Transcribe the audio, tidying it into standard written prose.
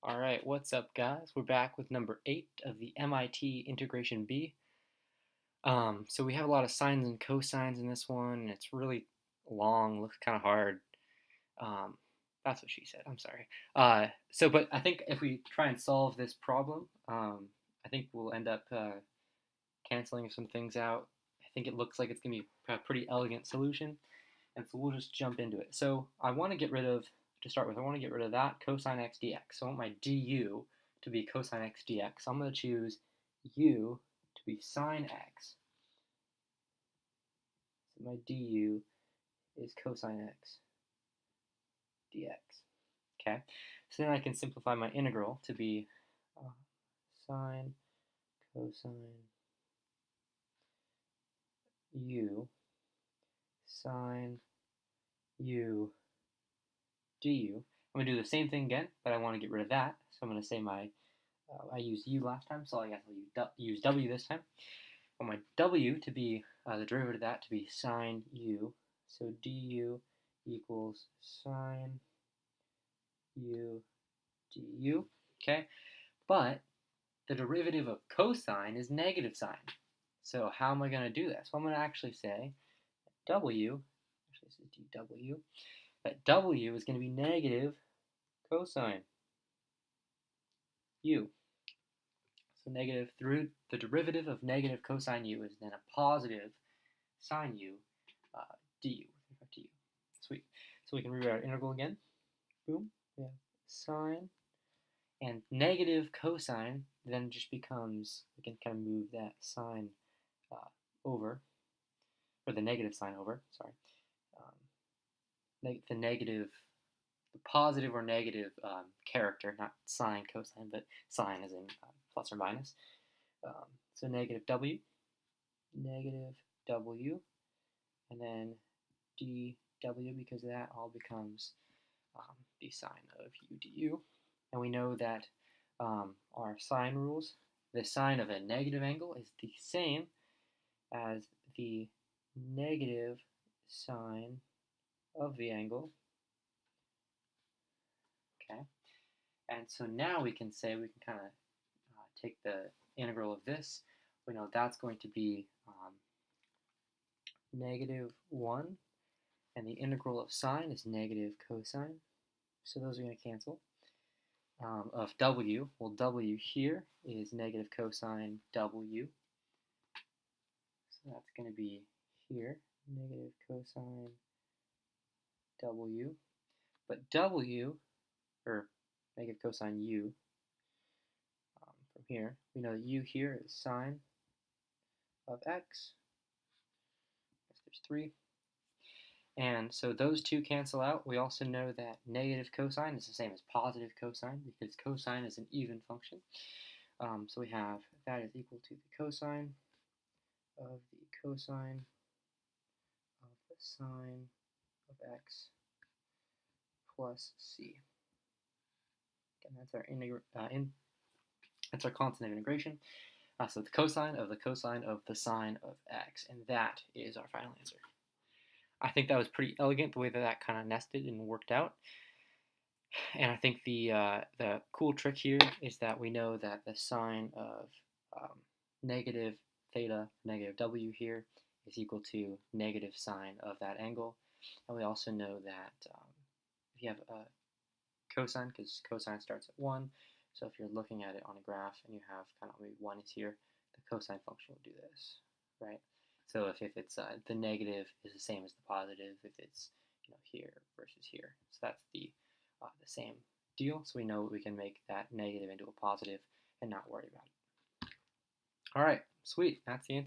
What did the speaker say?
All right, what's up, guys? We're back with number 8 of the MIT Integration B. So we have a lot of sines and cosines in this one, and it's really long, looks kind of hard. Um, that's what she said. I'm sorry. But I think if we try and solve this problem, I think we'll end up canceling some things out. I think it looks like it's going to be a pretty elegant solution, and so we'll just jump into it. So I want to get rid of, to start with, I want to get rid of that cosine x dx. So I want my du to be cosine x dx. So I'm going to choose u to be sine x. So my du is cosine x dx. Okay, so then I can simplify my integral to be sine cosine u sine u du. I'm going to do the same thing again, but I want to get rid of that. So I'm going to say I used u last time, so I guess I'll use w this time. I want my w to be, the derivative of that to be sine u. So du equals sine u du. Okay, but the derivative of cosine is negative sine. So how am I going to do this? Well, I'm going to actually say w, actually this is dw, that w is going to be negative cosine u. So negative, through the derivative of negative cosine u is then a positive sine u du with respect to u. Sweet. So we can rewrite our integral again. Boom. We have sine, and negative cosine then just becomes, we can kind of move that sign over, or the negative sign over, sorry. The positive or negative character, not sine, cosine, but sine as in plus or minus. So negative w, and then dw, because of that all becomes the sine of u du. And we know that our sine rules, the sine of a negative angle is the same as the negative sine of the angle. Okay, and so now we can say, we can kind of take the integral of this. We know that's going to be negative 1, and the integral of sine is negative cosine. So those are going to cancel. Of w, well, w here is negative cosine w. So that's going to be here, negative cosine w. But w, or negative cosine u, from here, we know that u here is sine of x. I guess there's 3. And so those two cancel out. We also know that negative cosine is the same as positive cosine, because cosine is an even function. So we have that is equal to the cosine of the cosine of the sine of x plus c. And that's our constant of integration. So the cosine of the sine of x, and that is our final answer. I think that was pretty elegant, the way that kind of nested and worked out. And I think the cool trick here is that we know that the sine of negative theta, negative w here, is equal to negative sine of that angle. And we also know that if you have a cosine, because cosine starts at 1, so if you're looking at it on a graph and you have kind of maybe 1 is here, the cosine function will do this, right? So if it's the negative is the same as the positive if it's here versus here. So that's the same deal. So we know we can make that negative into a positive and not worry about it. All right, sweet. That's the answer.